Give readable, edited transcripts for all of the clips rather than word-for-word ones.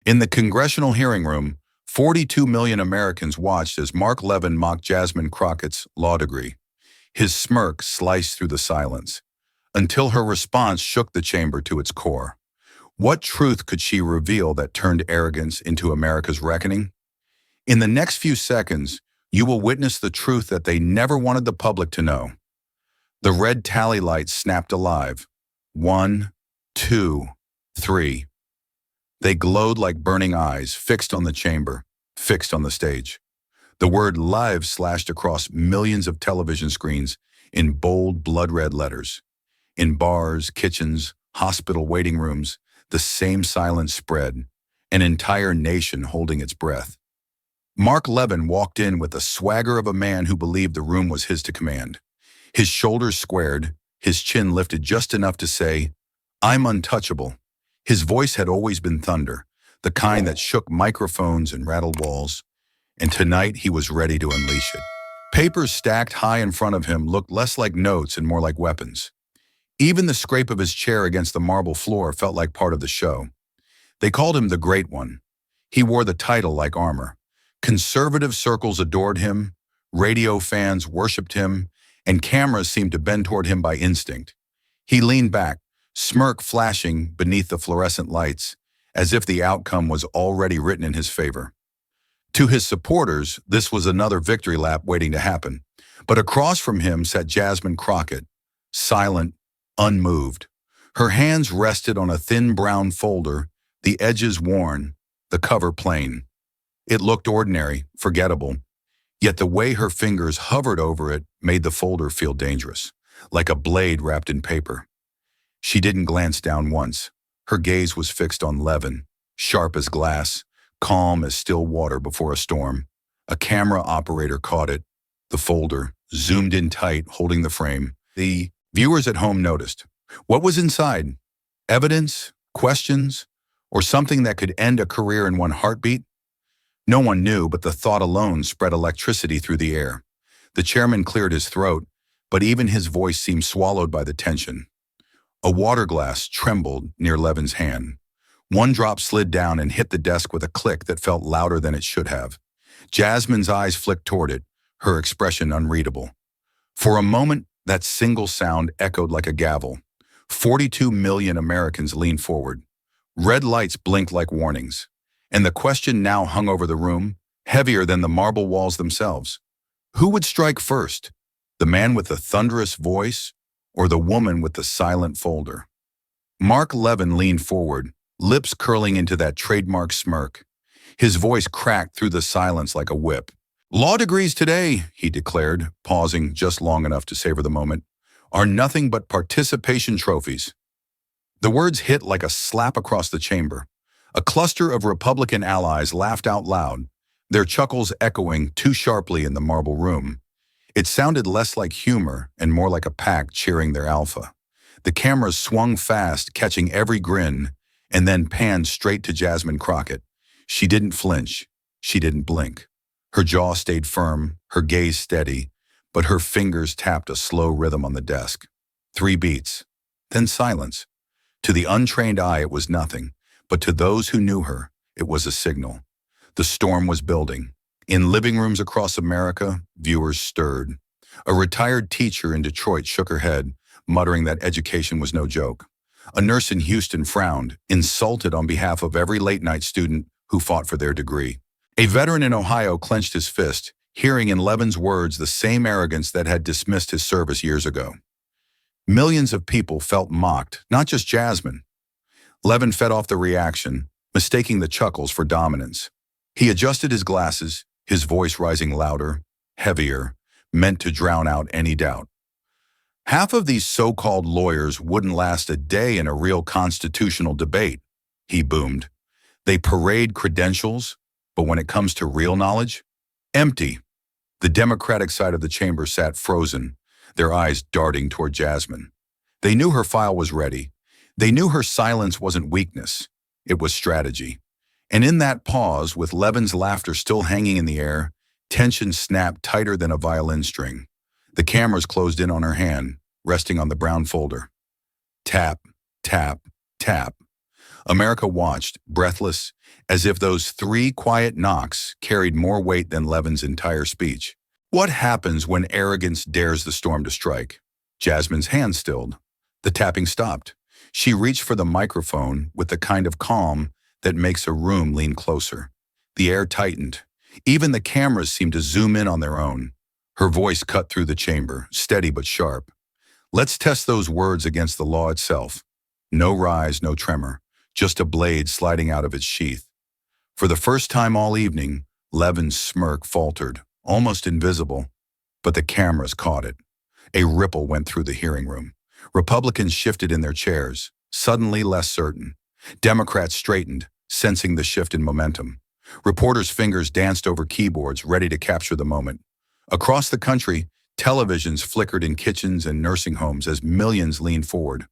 In the congressional hearing room, 42 million Americans watched as Mark Levin mocked Jasmine Crockett's law degree. His smirk sliced through the silence, until her response shook the chamber to its core. What truth could she reveal that turned arrogance into America's reckoning? In the next few seconds, you will witness the truth that they never wanted the public to know. The red tally lights snapped alive. 1, 2, 3. They glowed like burning eyes, fixed on the chamber, fixed on the stage. The word live slashed across millions of television screens in bold, blood-red letters. In bars, kitchens, hospital waiting rooms, the same silence spread, an entire nation holding its breath. Mark Levin walked in with the swagger of a man who believed the room was his to command. His shoulders squared, his chin lifted just enough to say, "I'm untouchable." His voice had always been thunder, the kind that shook microphones and rattled walls, and tonight he was ready to unleash it. Papers stacked high in front of him looked less like notes and more like weapons. Even the scrape of his chair against the marble floor felt like part of the show. They called him the Great One. He wore the title like armor. Conservative circles adored him, radio fans worshipped him, and cameras seemed to bend toward him by instinct. He leaned back, smirk flashing beneath the fluorescent lights, as if the outcome was already written in his favor. To his supporters, this was another victory lap waiting to happen. But across from him sat Jasmine Crockett, silent, unmoved. Her hands rested on a thin brown folder, the edges worn, the cover plain. It looked ordinary, forgettable, yet the way her fingers hovered over it made the folder feel dangerous, like a blade wrapped in paper. She didn't glance down once. Her gaze was fixed on Levin, sharp as glass, calm as still water before a storm. A camera operator caught it, the folder, zoomed in tight, holding the frame. The viewers at home noticed. What was inside? Evidence? Questions? Or something that could end a career in one heartbeat? No one knew, but the thought alone spread electricity through the air. The chairman cleared his throat, but even his voice seemed swallowed by the tension. A water glass trembled near Levin's hand. One drop slid down and hit the desk with a click that felt louder than it should have. Jasmine's eyes flicked toward it, her expression unreadable. For a moment, that single sound echoed like a gavel. 42 million Americans leaned forward. Red lights blinked like warnings. And the question now hung over the room, heavier than the marble walls themselves. Who would strike first? The man with the thunderous voice, or the woman with the silent folder? Mark Levin leaned forward, lips curling into that trademark smirk. His voice cracked through the silence like a whip. "Law degrees today," he declared, pausing just long enough to savor the moment, "are nothing but participation trophies." The words hit like a slap across the chamber. A cluster of Republican allies laughed out loud, their chuckles echoing too sharply in the marble room. It sounded less like humor and more like a pack cheering their alpha. The cameras swung fast, catching every grin, and then panned straight to Jasmine Crockett. She didn't flinch. She didn't blink. Her jaw stayed firm, her gaze steady, but her fingers tapped a slow rhythm on the desk. 3 beats, then silence. To the untrained eye, it was nothing, but to those who knew her, it was a signal. The storm was building. In living rooms across America, viewers stirred. A retired teacher in Detroit shook her head, muttering that education was no joke. A nurse in Houston frowned, insulted on behalf of every late-night student who fought for their degree. A veteran in Ohio clenched his fist, hearing in Levin's words the same arrogance that had dismissed his service years ago. Millions of people felt mocked, not just Jasmine. Levin fed off the reaction, mistaking the chuckles for dominance. He adjusted his glasses, his voice rising louder, heavier, meant to drown out any doubt. "Half of these so-called lawyers wouldn't last a day in a real constitutional debate," he boomed. "They parade credentials, but when it comes to real knowledge, empty." The Democratic side of the chamber sat frozen, their eyes darting toward Jasmine. They knew her file was ready. They knew her silence wasn't weakness, it was strategy. And in that pause, with Levin's laughter still hanging in the air, tension snapped tighter than a violin string. The cameras closed in on her hand, resting on the brown folder. Tap, tap, tap. America watched, breathless, as if those 3 quiet knocks carried more weight than Levin's entire speech. What happens when arrogance dares the storm to strike? Jasmine's hand stilled. The tapping stopped. She reached for the microphone with the kind of calm that makes a room lean closer. The air tightened. Even the cameras seemed to zoom in on their own. Her voice cut through the chamber, steady but sharp. Let's test those words against the law itself. No rise, no tremor, just a blade sliding out of its sheath. For the first time all evening, Levin's smirk faltered, almost invisible, but the cameras caught it. A ripple went through the hearing room. Republicans shifted in their chairs, suddenly less certain. Democrats straightened, sensing the shift in momentum. Reporters' fingers danced over keyboards, ready to capture the moment. Across the country, televisions flickered in kitchens and nursing homes as millions leaned forward,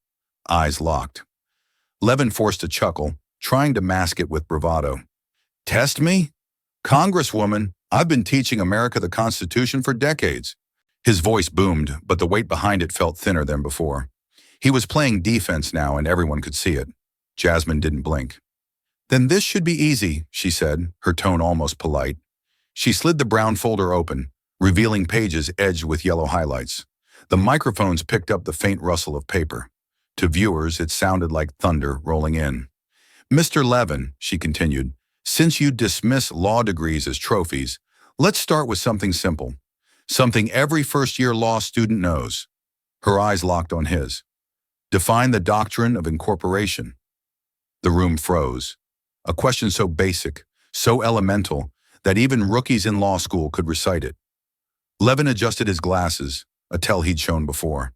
eyes locked. Levin forced a chuckle, trying to mask it with bravado. Test me? Congresswoman, I've been teaching America the Constitution for decades. His voice boomed, but the weight behind it felt thinner than before. He was playing defense now, and everyone could see it. Jasmine didn't blink. Then this should be easy, she said, her tone almost polite. She slid the brown folder open, revealing pages edged with yellow highlights. The microphones picked up the faint rustle of paper. To viewers, it sounded like thunder rolling in. Mr. Levin, she continued, since you dismiss law degrees as trophies, let's start with something simple. Something every first-year law student knows. Her eyes locked on his. Define the Doctrine of Incorporation. The room froze. A question so basic, so elemental, that even rookies in law school could recite it. Levin adjusted his glasses, a tell he'd shown before.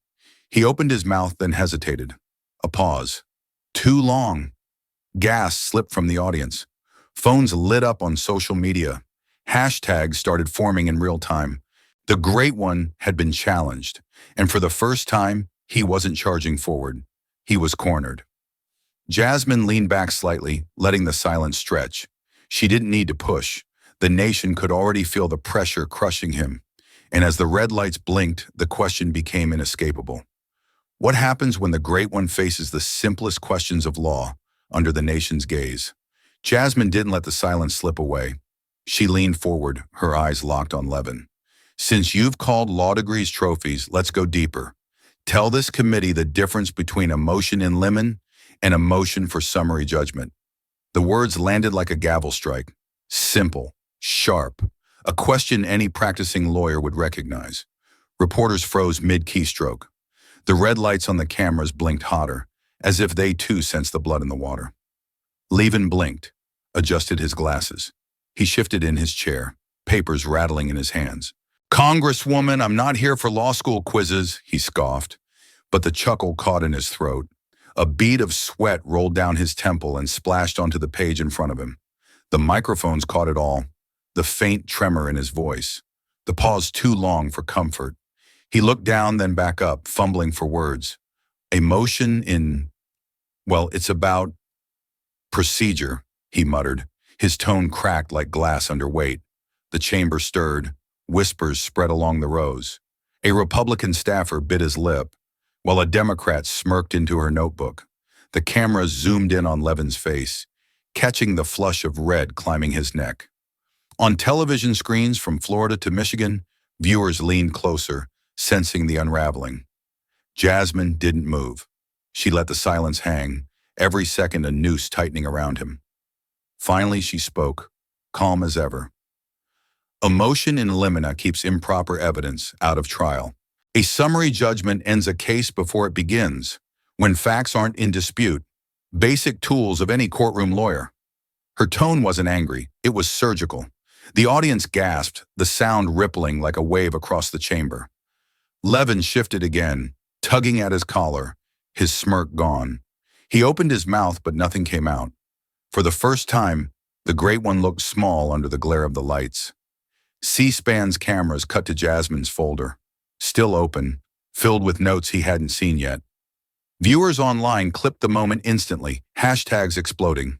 He opened his mouth, then hesitated. A pause. Too long. Gas slipped from the audience. Phones lit up on social media. Hashtags started forming in real time. The Great One had been challenged, and for the first time, he wasn't charging forward. He was cornered. Jasmine leaned back slightly, letting the silence stretch. She didn't need to push. The nation could already feel the pressure crushing him. And as the red lights blinked, the question became inescapable. What happens when the Great One faces the simplest questions of law under the nation's gaze? Jasmine didn't let the silence slip away. She leaned forward, her eyes locked on Levin. Since you've called law degrees trophies, let's go deeper. Tell this committee the difference between a motion in limine and a motion for summary judgment. The words landed like a gavel strike. Simple, sharp, a question any practicing lawyer would recognize. Reporters froze mid-keystroke. The red lights on the cameras blinked hotter, as if they too sensed the blood in the water. Levin blinked, adjusted his glasses. He shifted in his chair, papers rattling in his hands. Congresswoman, I'm not here for law school quizzes, he scoffed, but the chuckle caught in his throat. A bead of sweat rolled down his temple and splashed onto the page in front of him. The microphones caught it all, the faint tremor in his voice, the pause too long for comfort. He looked down, then back up, fumbling for words. A motion in, well, it's about procedure, he muttered. His tone cracked like glass under weight. The chamber stirred. Whispers spread along the rows. A Republican staffer bit his lip, while a Democrat smirked into her notebook. The cameras zoomed in on Levin's face, catching the flush of red climbing his neck. On television screens from Florida to Michigan, viewers leaned closer, sensing the unraveling. Jasmine didn't move. She let the silence hang, every second a noose tightening around him. Finally, she spoke, calm as ever. A motion in limine keeps improper evidence out of trial. A summary judgment ends a case before it begins, when facts aren't in dispute. Basic tools of any courtroom lawyer. Her tone wasn't angry, it was surgical. The audience gasped, the sound rippling like a wave across the chamber. Levin shifted again, tugging at his collar, his smirk gone. He opened his mouth, but nothing came out. For the first time, the Great One looked small under the glare of the lights. C-SPAN's cameras cut to Jasmine's folder, still open, filled with notes he hadn't seen yet. Viewers online clipped the moment instantly, hashtags exploding.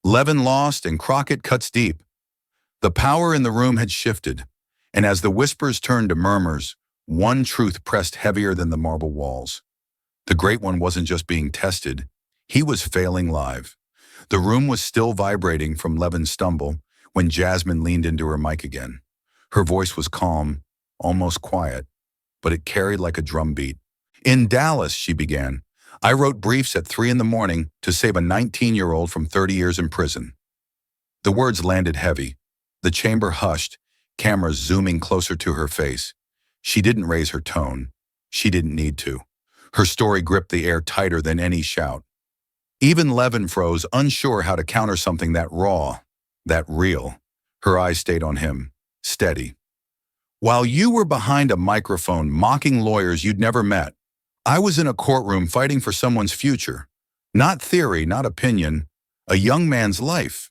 Levin lost and Crockett cuts deep. The power in the room had shifted, and as the whispers turned to murmurs, one truth pressed heavier than the marble walls. The Great One wasn't just being tested, he was failing live. The room was still vibrating from Levin's stumble when Jasmine leaned into her mic again. Her voice was calm, almost quiet, but it carried like a drum beat. "In Dallas," she began, "I wrote briefs at 3 in the morning to save a 19-year-old from 30 years in prison." The words landed heavy. The chamber hushed, cameras zooming closer to her face. She didn't raise her tone. She didn't need to. Her story gripped the air tighter than any shout. Even Levin froze, unsure how to counter something that raw, that real. Her eyes stayed on him, steady. "While you were behind a microphone mocking lawyers you'd never met, I was in a courtroom fighting for someone's future. Not theory, not opinion, a young man's life."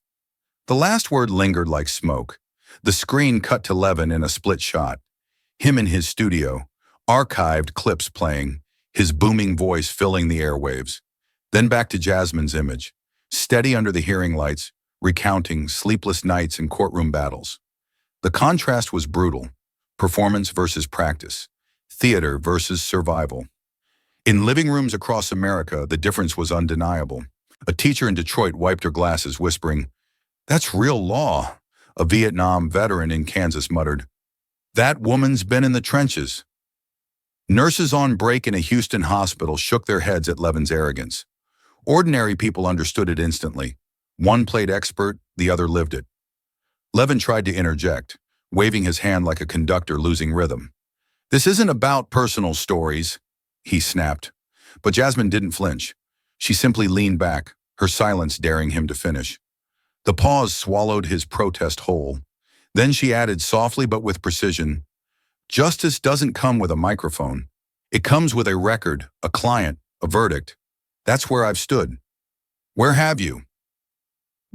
The last word lingered like smoke. The screen cut to Levin in a split shot. Him in his studio, archived clips playing, his booming voice filling the airwaves. Then back to Jasmine's image, steady under the hearing lights, recounting sleepless nights and courtroom battles. The contrast was brutal. Performance versus practice. Theater versus survival. In living rooms across America, the difference was undeniable. A teacher in Detroit wiped her glasses, whispering, "That's real law." A Vietnam veteran in Kansas muttered, "That woman's been in the trenches." Nurses on break in a Houston hospital shook their heads at Levin's arrogance. Ordinary people understood it instantly. One played expert, the other lived it. Levin tried to interject, waving his hand like a conductor losing rhythm. "This isn't about personal stories," he snapped. But Jasmine didn't flinch. She simply leaned back, her silence daring him to finish. The pause swallowed his protest whole. Then she added softly but with precision, "Justice doesn't come with a microphone. It comes with a record, a client, a verdict. That's where I've stood." "Where have you?"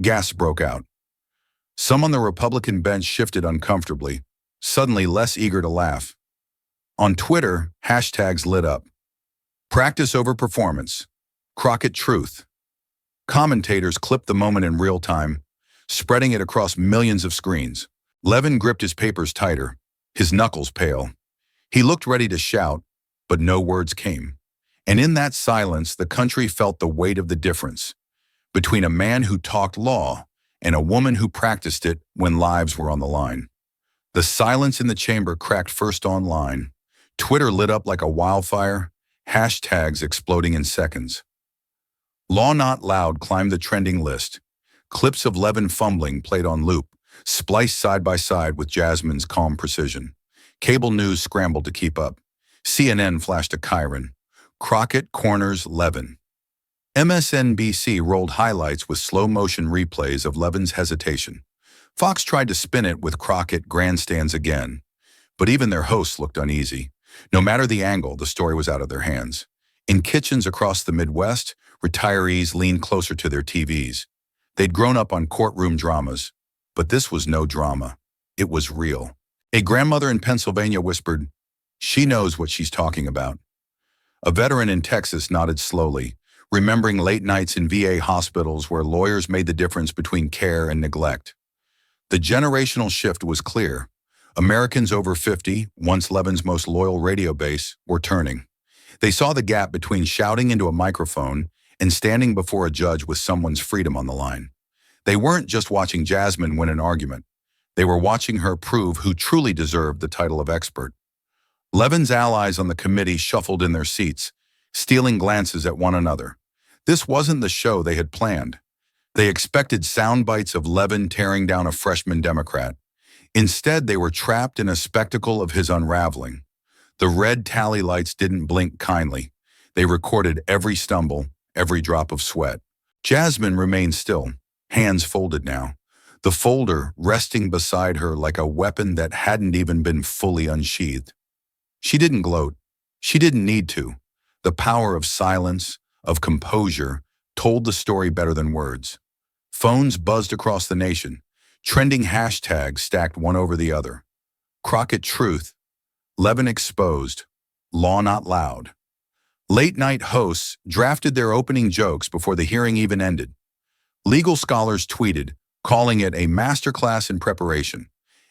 Gasps broke out. Some on the Republican bench shifted uncomfortably, suddenly less eager to laugh. On Twitter, hashtags lit up. "Practice over performance. Crockett truth." Commentators clipped the moment in real time, spreading it across millions of screens. Levin gripped his papers tighter, his knuckles pale. He looked ready to shout, but no words came. And in that silence, the country felt the weight of the difference between a man who talked law and a woman who practiced it when lives were on the line. The silence in the chamber cracked first online. Twitter lit up like a wildfire, hashtags exploding in seconds. "Law Not Loud" climbed the trending list. Clips of Levin fumbling played on loop, spliced side by side with Jasmine's calm precision. Cable news scrambled to keep up. CNN flashed a chyron. Crockett corners Levin. MSNBC rolled highlights with slow-motion replays of Levin's hesitation. Fox tried to spin it with Crockett grandstands again. But even their hosts looked uneasy. No matter the angle, the story was out of their hands. In kitchens across the Midwest, retirees leaned closer to their TVs. They'd grown up on courtroom dramas. But this was no drama. It was real. A grandmother in Pennsylvania whispered, "She knows what she's talking about." A veteran in Texas nodded slowly, remembering late nights in VA hospitals where lawyers made the difference between care and neglect. The generational shift was clear. Americans over 50, once Levin's most loyal radio base, were turning. They saw the gap between shouting into a microphone and standing before a judge with someone's freedom on the line. They weren't just watching Jasmine win an argument. They were watching her prove who truly deserved the title of expert. Levin's allies on the committee shuffled in their seats, stealing glances at one another. This wasn't the show they had planned. They expected sound bites of Levin tearing down a freshman Democrat. Instead, they were trapped in a spectacle of his unraveling. The red tally lights didn't blink kindly. They recorded every stumble, every drop of sweat. Jasmine remained still, hands folded now, the folder resting beside her like a weapon that hadn't even been fully unsheathed. She didn't gloat. She didn't need to. The power of silence, of composure, told the story better than words. Phones buzzed across the nation. Trending hashtags stacked one over the other. Crockett truth. Levin exposed. Law Not Loud. Late-night hosts drafted their opening jokes before the hearing even ended. Legal scholars tweeted, calling it a masterclass in preparation.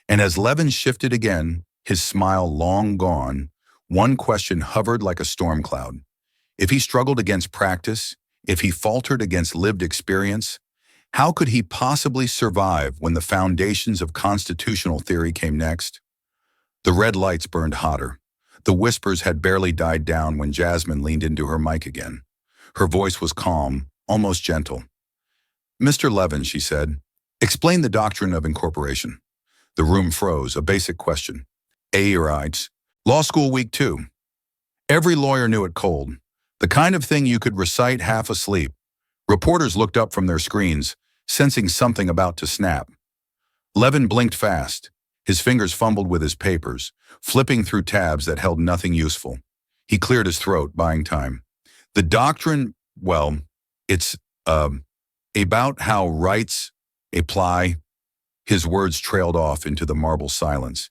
And as Levin shifted again, his smile long gone, one question hovered like a storm cloud. If he struggled against practice, if he faltered against lived experience, How could he possibly survive when the foundations of constitutional theory came next? The red lights burned hotter. The whispers had barely died down when Jasmine leaned into her mic again. Her voice was calm, almost gentle. "Mr. Levin," she said, "explain the doctrine of incorporation." The room froze, a basic question. Rights. Law school week 2. Every lawyer knew it cold. The kind of thing you could recite half asleep. Reporters looked up from their screens, sensing something about to snap. Levin blinked fast. His fingers fumbled with his papers, flipping through tabs that held nothing useful. He cleared his throat, buying time. The doctrine, well, it's, about how rights apply. His words trailed off into the marble silence.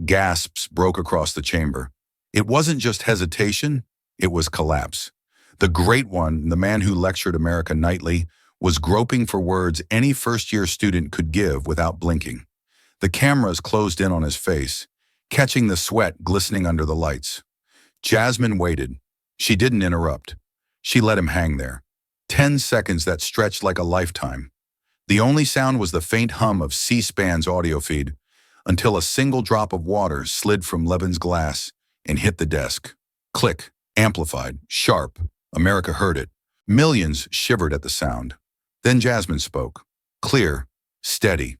Gasps broke across the chamber. It wasn't just hesitation, it was collapse. The great one, the man who lectured America nightly, was groping for words any first-year student could give without blinking. The cameras closed in on his face, catching the sweat glistening under the lights. Jasmine waited. She didn't interrupt. She let him hang there. 10 seconds that stretched like a lifetime. The only sound was the faint hum of C-SPAN's audio feed, until a single drop of water slid from Levin's glass and hit the desk. Click, amplified, sharp. America heard it. Millions shivered at the sound. Then Jasmine spoke. Clear, steady.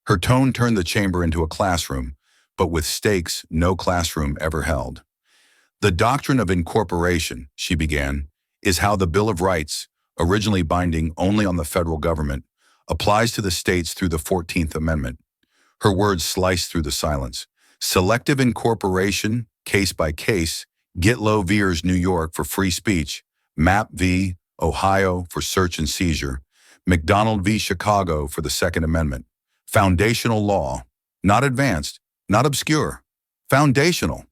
Her tone turned the chamber into a classroom, but with stakes no classroom ever held. "The doctrine of incorporation," she began, "is how the Bill of Rights, originally binding only on the federal government, applies to the states through the 14th Amendment." Her words sliced through the silence. "Selective incorporation, case by case, Gitlow vs. New York for free speech, Mapp v. Ohio for search and seizure, McDonald v. Chicago for the Second Amendment. Foundational law, not advanced, not obscure. Foundational."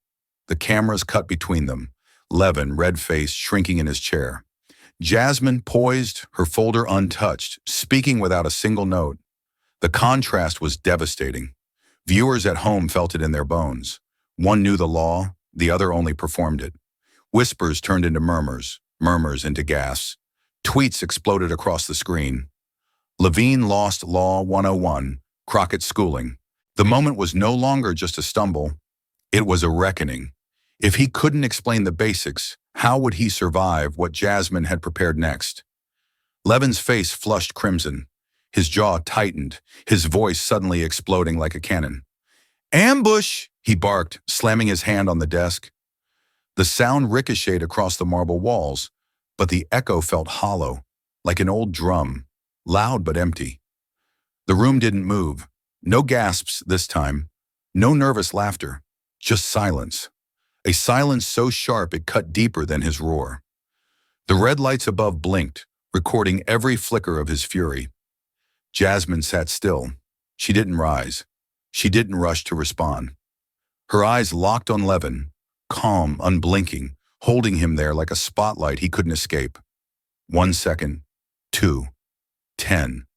The cameras cut between them. Levin, red-faced, shrinking in his chair. Jasmine poised, her folder untouched, speaking without a single note. The contrast was devastating. Viewers at home felt it in their bones. One knew the law, the other only performed it. Whispers turned into murmurs, murmurs into gasps. Tweets exploded across the screen. Levin lost Law 101, Crockett schooling. The moment was no longer just a stumble. It was a reckoning. If he couldn't explain the basics, how would he survive what Jasmine had prepared next? Levin's face flushed crimson. His jaw tightened, his voice suddenly exploding like a cannon. "Ambush!" he barked, slamming his hand on the desk. The sound ricocheted across the marble walls, but the echo felt hollow, like an old drum, loud but empty. The room didn't move. No gasps this time, no nervous laughter, just silence. A silence so sharp it cut deeper than his roar. The red lights above blinked, recording every flicker of his fury. Jasmine sat still. She didn't rise. She didn't rush to respond. Her eyes locked on Levin, calm, unblinking, holding him there like a spotlight he couldn't escape. 1 second, 2, 10.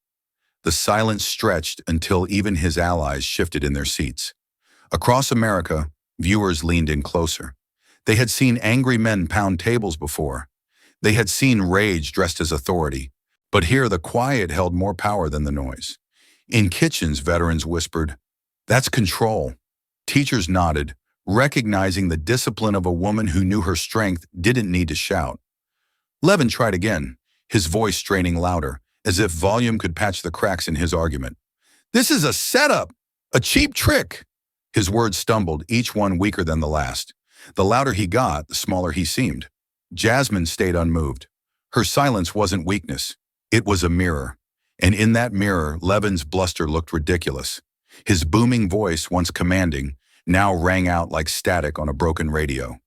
The silence stretched until even his allies shifted in their seats. Across America, viewers leaned in closer. They had seen angry men pound tables before. They had seen rage dressed as authority. But here the quiet held more power than the noise. In kitchens, veterans whispered, "That's control." Teachers nodded, recognizing the discipline of a woman who knew her strength didn't need to shout. Levin tried again, his voice straining louder, as if volume could patch the cracks in his argument. "This is a setup, a cheap trick." His words stumbled, each one weaker than the last. The louder he got, the smaller he seemed. Jasmine stayed unmoved. Her silence wasn't weakness. It was a mirror. And in that mirror, Levin's bluster looked ridiculous. His booming voice, once commanding, now rang out like static on a broken radio.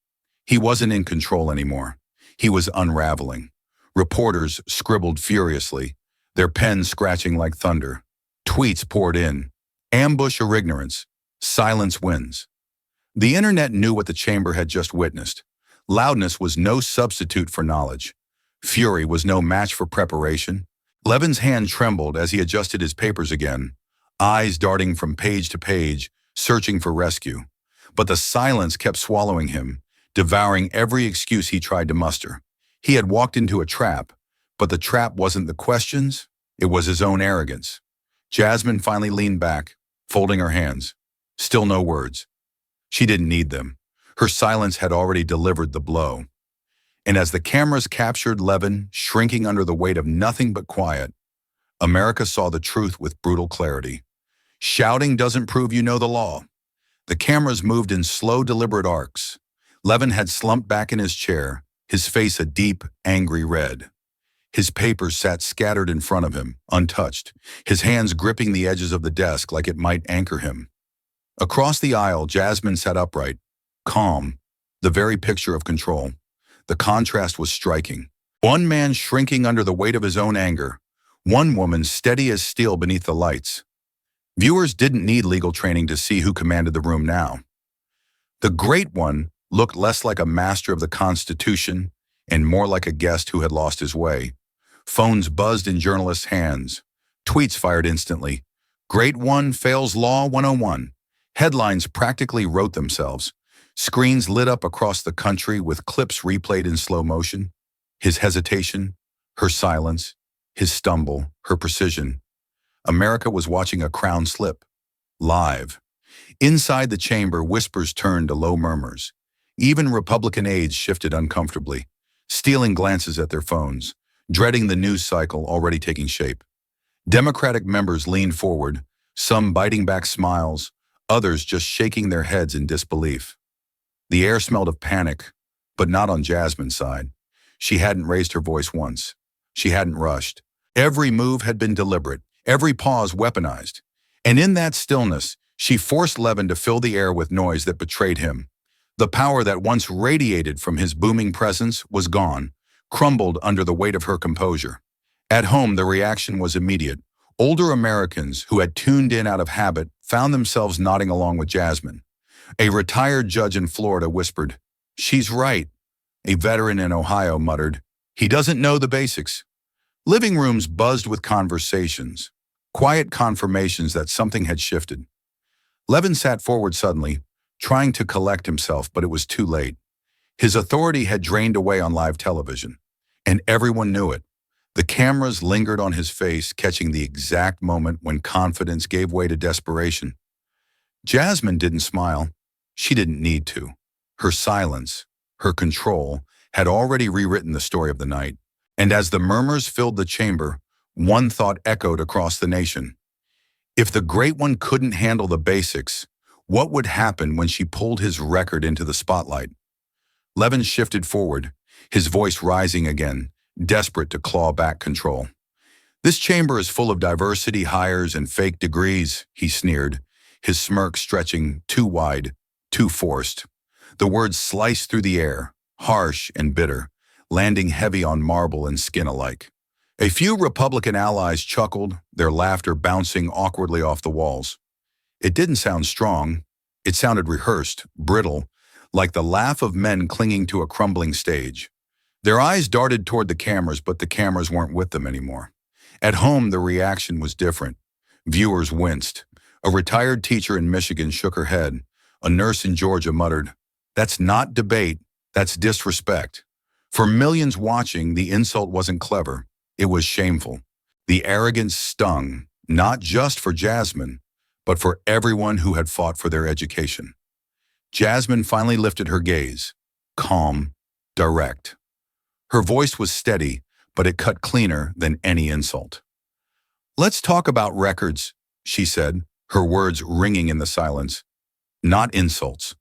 He wasn't in control anymore. He was unraveling. Reporters scribbled furiously, their pens scratching like thunder. Tweets poured in. Ambush or ignorance. Silence wins. The internet knew what the chamber had just witnessed. Loudness was no substitute for knowledge. Fury was no match for preparation. Levin's hand trembled as he adjusted his papers again, eyes darting from page to page, searching for rescue. But the silence kept swallowing him, devouring every excuse he tried to muster. He had walked into a trap, but the trap wasn't the questions, It was his own arrogance. Jasmine finally leaned back, folding her hands. Still no words. She didn't need them. Her silence had already delivered the blow. And as the cameras captured Levin, shrinking under the weight of nothing but quiet, America saw the truth with brutal clarity. Shouting doesn't prove you know the law. The cameras moved in slow, deliberate arcs. Levin had slumped back in his chair, his face a deep, angry red. His papers sat scattered in front of him, untouched, his hands gripping the edges of the desk like it might anchor him. Across the aisle, Jasmine sat upright, calm, the very picture of control. The contrast was striking. One man shrinking under the weight of his own anger, one woman steady as steel beneath the lights. Viewers didn't need legal training to see who commanded the room now. The Great One looked less like a master of the Constitution and more like a guest who had lost his way. Phones buzzed in journalists' hands. Tweets fired instantly. Great One fails Law 101. Headlines practically wrote themselves. Screens lit up across the country with clips replayed in slow motion. His hesitation, her silence, his stumble, her precision. America was watching a crown slip. Live. Inside the chamber, whispers turned to low murmurs. Even Republican aides shifted uncomfortably, stealing glances at their phones, dreading the news cycle already taking shape. Democratic members leaned forward, some biting back smiles, others just shaking their heads in disbelief. The air smelled of panic, but not on Jasmine's side. She hadn't raised her voice once. She hadn't rushed. Every move had been deliberate, every pause weaponized. And in that stillness, she forced Levin to fill the air with noise that betrayed him. The power that once radiated from his booming presence was gone, crumbled under the weight of her composure. At home, the reaction was immediate. Older Americans who had tuned in out of habit found themselves nodding along with Jasmine. A retired judge in Florida whispered, "She's right." A veteran in Ohio muttered, "He doesn't know the basics." Living rooms buzzed with conversations, quiet confirmations that something had shifted. Levin sat forward suddenly, trying to collect himself, but it was too late. His authority had drained away on live television, and everyone knew it. The cameras lingered on his face, catching the exact moment when confidence gave way to desperation. Jasmine didn't smile. She didn't need to. Her silence, her control, had already rewritten the story of the night. And as the murmurs filled the chamber, one thought echoed across the nation. If the Great One couldn't handle the basics, what would happen when she pulled his record into the spotlight? Levin shifted forward, his voice rising again, desperate to claw back control. "This chamber is full of diversity hires and fake degrees," he sneered, his smirk stretching too wide, too forced. The words sliced through the air, harsh and bitter, landing heavy on marble and skin alike. A few Republican allies chuckled, their laughter bouncing awkwardly off the walls. It didn't sound strong. It sounded rehearsed, brittle, like the laugh of men clinging to a crumbling stage. Their eyes darted toward the cameras, but the cameras weren't with them anymore. At home, the reaction was different. Viewers winced. A retired teacher in Michigan shook her head. A nurse in Georgia muttered, "That's not debate, that's disrespect." For millions watching, the insult wasn't clever. It was shameful. The arrogance stung, not just for Jasmine, but for everyone who had fought for their education. Jasmine finally lifted her gaze, calm, direct. Her voice was steady, but it cut cleaner than any insult. "Let's talk about records," she said, her words ringing in the silence. "Not insults."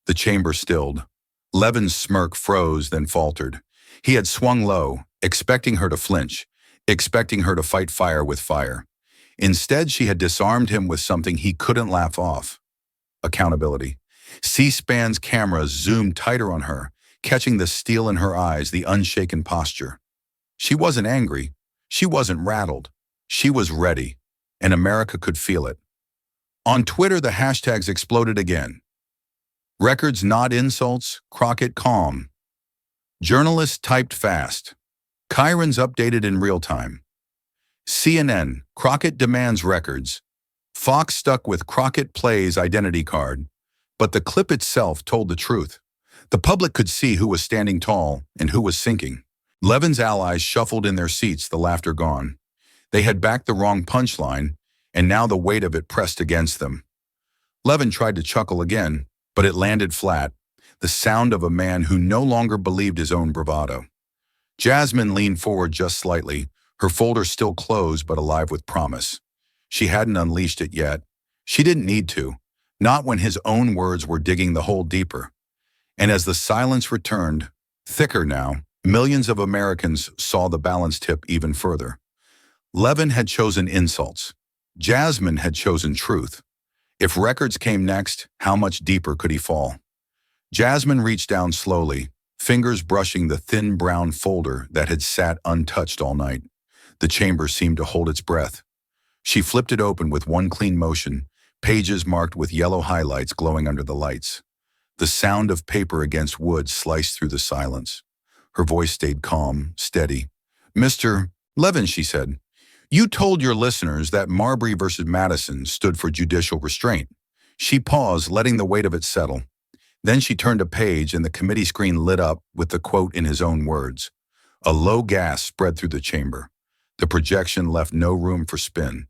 The chamber stilled. Levin's smirk froze, then faltered. He had swung low, expecting her to flinch, expecting her to fight fire with fire. Instead, she had disarmed him with something he couldn't laugh off: accountability. C-SPAN's cameras zoomed tighter on her, catching the steel in her eyes, the unshaken posture. She wasn't angry. She wasn't rattled. She was ready, and America could feel it. On Twitter, the hashtags exploded again. Records not insults, Crockett calm. Journalists typed fast. Chyrons updated in real time. CNN, Crockett demands records. Fox stuck with Crockett plays identity card, but the clip itself told the truth. The public could see who was standing tall and who was sinking. Levin's allies shuffled in their seats, the laughter gone. They had backed the wrong punchline, and now the weight of it pressed against them. Levin tried to chuckle again, but it landed flat, the sound of a man who no longer believed his own bravado. Jasmine leaned forward just slightly, her folder still closed but alive with promise. She hadn't unleashed it yet. She didn't need to, not when his own words were digging the hole deeper. And as the silence returned, thicker now, millions of Americans saw the balance tip even further. Levin had chosen insults. Jasmine had chosen truth. If records came next, how much deeper could he fall? Jasmine reached down slowly, fingers brushing the thin brown folder that had sat untouched all night. The chamber seemed to hold its breath. She flipped it open with one clean motion, pages marked with yellow highlights glowing under the lights. The sound of paper against wood sliced through the silence. Her voice stayed calm, steady. "Mr. Levin," she said, "you told your listeners that Marbury versus Madison stood for judicial restraint." She paused, letting the weight of it settle. Then she turned a page and the committee screen lit up with the quote in his own words. A low gasp spread through the chamber. The projection left no room for spin.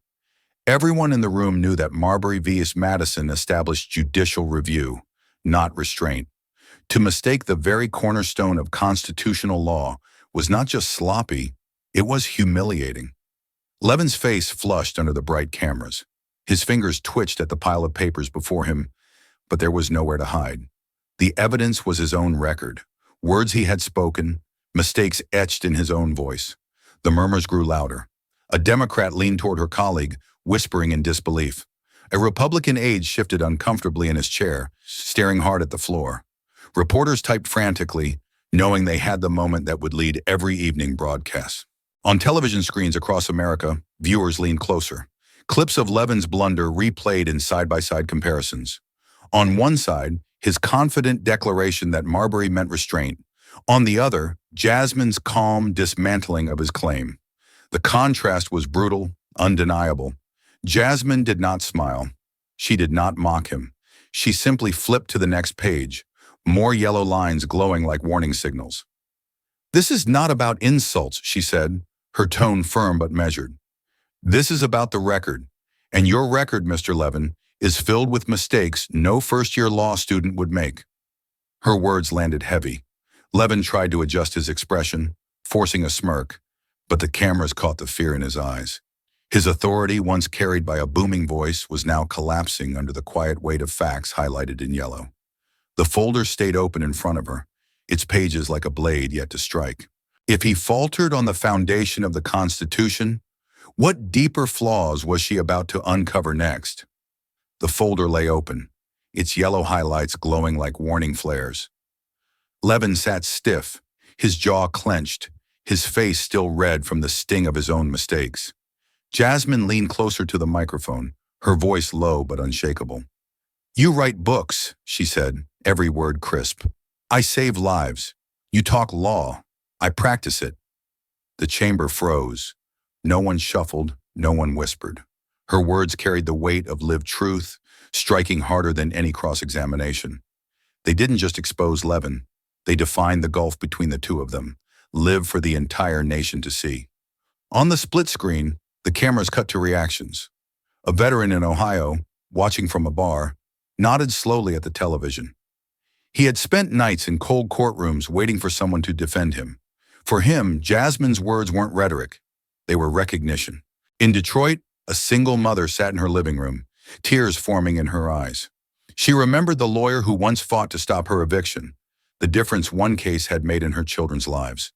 Everyone in the room knew that Marbury vs. Madison established judicial review, not restraint. To mistake the very cornerstone of constitutional law was not just sloppy, it was humiliating. Levin's face flushed under the bright cameras. His fingers twitched at the pile of papers before him, but there was nowhere to hide. The evidence was his own record, words he had spoken, mistakes etched in his own voice. The murmurs grew louder. A Democrat leaned toward her colleague, whispering in disbelief. A Republican aide shifted uncomfortably in his chair, staring hard at the floor. Reporters typed frantically, knowing they had the moment that would lead every evening broadcast. On television screens across America, viewers leaned closer. Clips of Levin's blunder replayed in side-by-side comparisons. On one side, his confident declaration that Marbury meant restraint. On the other, Jasmine's calm dismantling of his claim. The contrast was brutal, undeniable. Jasmine did not smile. She did not mock him. She simply flipped to the next page, more yellow lines glowing like warning signals. "This is not about insults," she said, her tone firm but measured. "This is about the record, and your record, Mr. Levin, is filled with mistakes no first-year law student would make." Her words landed heavy. Levin tried to adjust his expression, forcing a smirk, but the cameras caught the fear in his eyes. His authority, once carried by a booming voice, was now collapsing under the quiet weight of facts highlighted in yellow. The folder stayed open in front of her, its pages like a blade yet to strike. If he faltered on the foundation of the Constitution, what deeper flaws was she about to uncover next? The folder lay open, its yellow highlights glowing like warning flares. Levin sat stiff, his jaw clenched, his face still red from the sting of his own mistakes. Jasmine leaned closer to the microphone, her voice low but unshakable. "You write books," she said, every word crisp. "I save lives. You talk law. I practice it." The chamber froze. No one shuffled, no one whispered. Her words carried the weight of lived truth, striking harder than any cross-examination. They didn't just expose Levin. They defined the gulf between the two of them, lived for the entire nation to see. On the split screen, the cameras cut to reactions. A veteran in Ohio, watching from a bar, nodded slowly at the television. He had spent nights in cold courtrooms waiting for someone to defend him. For him, Jasmine's words weren't rhetoric. They were recognition. In Detroit, a single mother sat in her living room, tears forming in her eyes. She remembered the lawyer who once fought to stop her eviction, the difference one case had made in her children's lives.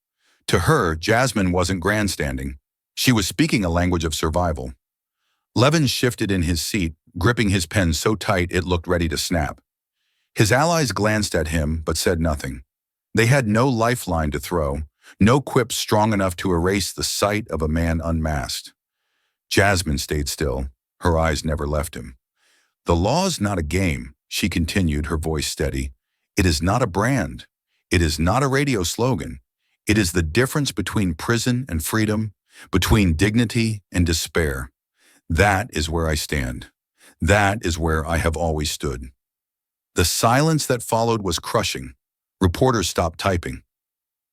To her, Jasmine wasn't grandstanding. She was speaking a language of survival. Levin shifted in his seat, gripping his pen so tight it looked ready to snap. His allies glanced at him but said nothing. They had no lifeline to throw, no quip strong enough to erase the sight of a man unmasked. Jasmine stayed still, her eyes never left him. "The law is not a game," she continued, her voice steady. "It is not a brand. It is not a radio slogan. It is the difference between prison and freedom, between dignity and despair. That is where I stand. That is where I have always stood." The silence that followed was crushing. Reporters stopped typing.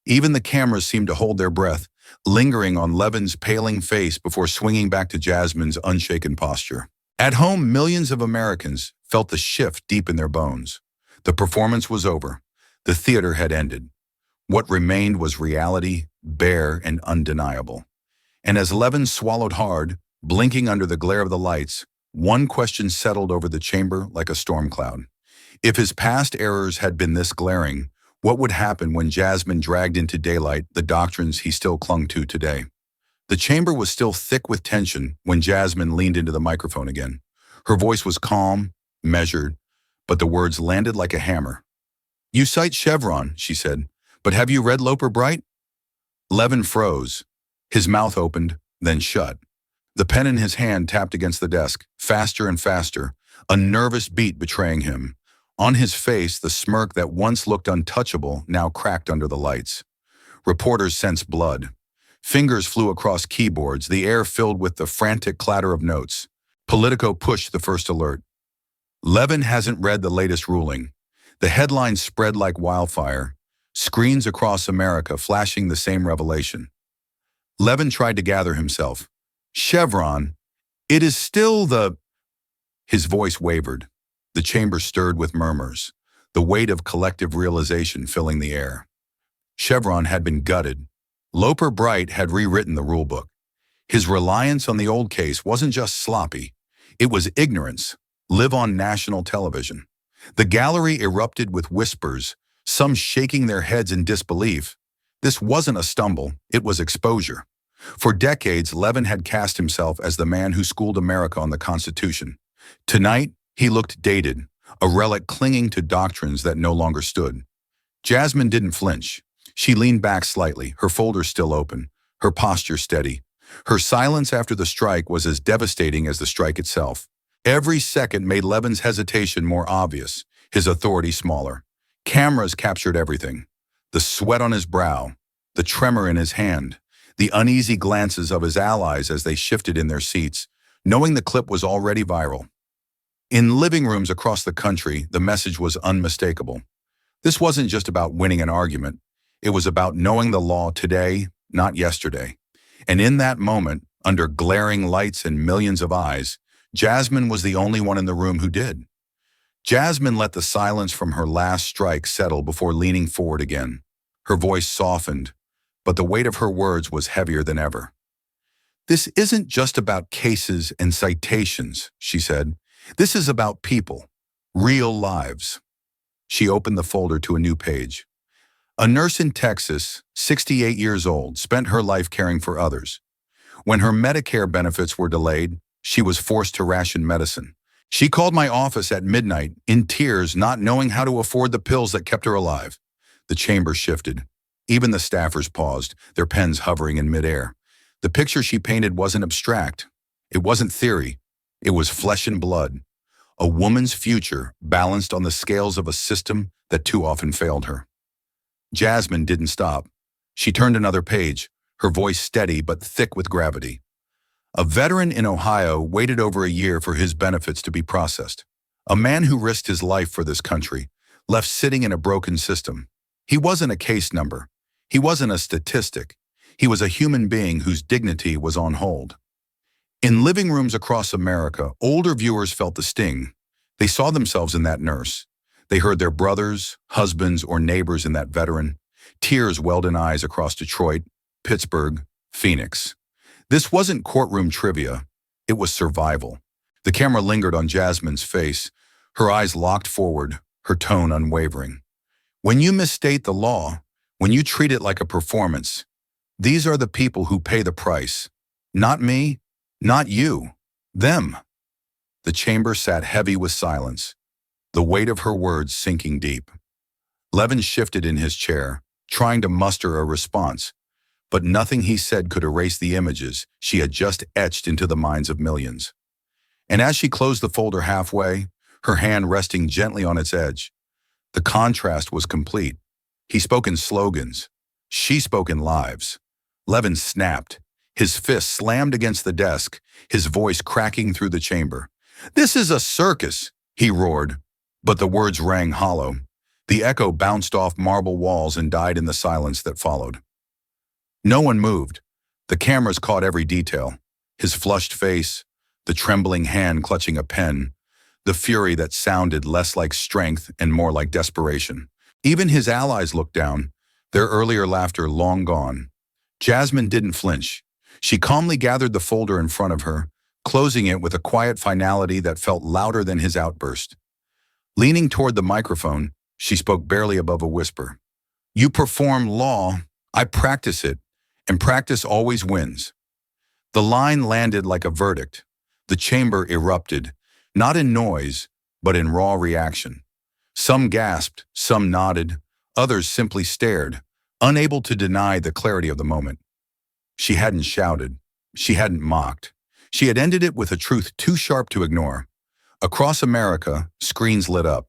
Even the cameras seemed to hold their breath, lingering on Levin's paling face before swinging back to Jasmine's unshaken posture. At home, millions of Americans felt the shift deep in their bones. The performance was over. The theater had ended. What remained was reality, bare and undeniable. And as Levin swallowed hard, blinking under the glare of the lights, one question settled over the chamber like a storm cloud. If his past errors had been this glaring, what would happen when Jasmine dragged into daylight the doctrines he still clung to today? The chamber was still thick with tension when Jasmine leaned into the microphone again. Her voice was calm, measured, but the words landed like a hammer. "You cite Chevron," she said, "but have you read Loper Bright?" Levin froze. His mouth opened, then shut. The pen in his hand tapped against the desk, faster and faster, a nervous beat betraying him. On his face, the smirk that once looked untouchable now cracked under the lights. Reporters sensed blood. Fingers flew across keyboards, the air filled with the frantic clatter of notes. Politico pushed the first alert. "Levin hasn't read the latest ruling." The headlines spread like wildfire, screens across America flashing the same revelation. Levin tried to gather himself. "Chevron, it is still the—" His voice wavered. The chamber stirred with murmurs, the weight of collective realization filling the air. Chevron had been gutted. Loper Bright had rewritten the rulebook. His reliance on the old case wasn't just sloppy. It was ignorance, live on national television. The gallery erupted with whispers, some shaking their heads in disbelief. This wasn't a stumble, it was exposure. For decades, Levin had cast himself as the man who schooled America on the Constitution. Tonight, he looked dated, a relic clinging to doctrines that no longer stood. Jasmine didn't flinch. She leaned back slightly, her folder still open, her posture steady. Her silence after the strike was as devastating as the strike itself. Every second made Levin's hesitation more obvious, his authority smaller. Cameras captured everything. The sweat on his brow, the tremor in his hand, the uneasy glances of his allies as they shifted in their seats, knowing the clip was already viral. In living rooms across the country, the message was unmistakable. This wasn't just about winning an argument. It was about knowing the law today, not yesterday. And in that moment, under glaring lights and millions of eyes, Jasmine was the only one in the room who did. Jasmine let the silence from her last strike settle before leaning forward again. Her voice softened, but the weight of her words was heavier than ever. "This isn't just about cases and citations," she said. "This is about people, real lives." She opened the folder to a new page. A nurse in Texas, 68 years old, spent her life caring for others. When her Medicare benefits were delayed, she was forced to ration medicine. "She called my office at midnight, in tears, not knowing how to afford the pills that kept her alive." The chamber shifted. Even the staffers paused, their pens hovering in midair. The picture she painted wasn't abstract. It wasn't theory. It was flesh and blood. A woman's future balanced on the scales of a system that too often failed her. Jasmine didn't stop. She turned another page, her voice steady but thick with gravity. "A veteran in Ohio waited over a year for his benefits to be processed. A man who risked his life for this country, left sitting in a broken system. He wasn't a case number. He wasn't a statistic. He was a human being whose dignity was on hold." In living rooms across America, older viewers felt the sting. They saw themselves in that nurse. They heard their brothers, husbands, or neighbors in that veteran. Tears welled in eyes across Detroit, Pittsburgh, Phoenix. This wasn't courtroom trivia. It was survival. The camera lingered on Jasmine's face, her eyes locked forward, her tone unwavering. "When you misstate the law, when you treat it like a performance, these are the people who pay the price. Not me, not you, them." The chamber sat heavy with silence, the weight of her words sinking deep. Levin shifted in his chair, trying to muster a response, but nothing he said could erase the images she had just etched into the minds of millions. And as she closed the folder halfway, her hand resting gently on its edge, the contrast was complete. He spoke in slogans. She spoke in lives. Levin snapped. His fist slammed against the desk, his voice cracking through the chamber. "This is a circus," he roared, but the words rang hollow. The echo bounced off marble walls and died in the silence that followed. No one moved. The cameras caught every detail. His flushed face, the trembling hand clutching a pen, the fury that sounded less like strength and more like desperation. Even his allies looked down, their earlier laughter long gone. Jasmine didn't flinch. She calmly gathered the folder in front of her, closing it with a quiet finality that felt louder than his outburst. Leaning toward the microphone, she spoke barely above a whisper. "You perform law, I practice it, and practice always wins." The line landed like a verdict. The chamber erupted, not in noise, but in raw reaction. Some gasped, some nodded, others simply stared, unable to deny the clarity of the moment. She hadn't shouted. She hadn't mocked. She had ended it with a truth too sharp to ignore. Across America, screens lit up.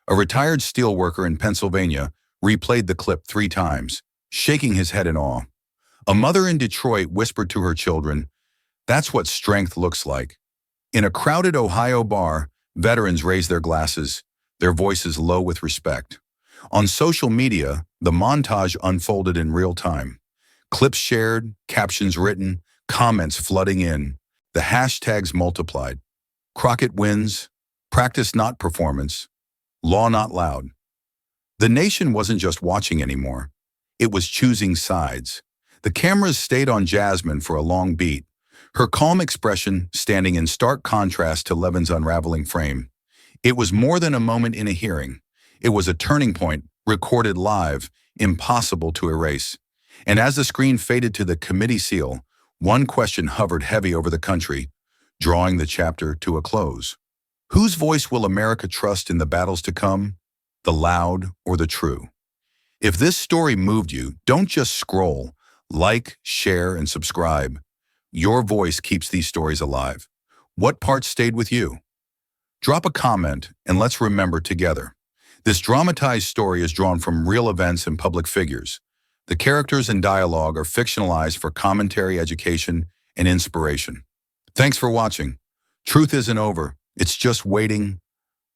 A retired steelworker in Pennsylvania replayed the clip 3 times, shaking his head in awe. A mother in Detroit whispered to her children, "That's what strength looks like." In a crowded Ohio bar, veterans raised their glasses, their voices low with respect. On social media, the montage unfolded in real time. Clips shared, captions written, comments flooding in. The hashtags multiplied. Crockett wins, practice not performance, law not loud. The nation wasn't just watching anymore. It was choosing sides. The cameras stayed on Jasmine for a long beat, her calm expression standing in stark contrast to Levin's unraveling frame. It was more than a moment in a hearing. It was a turning point, recorded live, impossible to erase. And as the screen faded to the committee seal, one question hovered heavy over the country, drawing the chapter to a close. Whose voice will America trust in the battles to come? The loud or the true? If this story moved you, don't just scroll. Like, share, and subscribe. Your voice keeps these stories alive. What part stayed with you? Drop a comment and let's remember together. This dramatized story is drawn from real events and public figures. The characters and dialogue are fictionalized for commentary, education, and inspiration. Thanks for watching. Truth isn't over. It's just waiting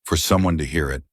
for someone to hear it.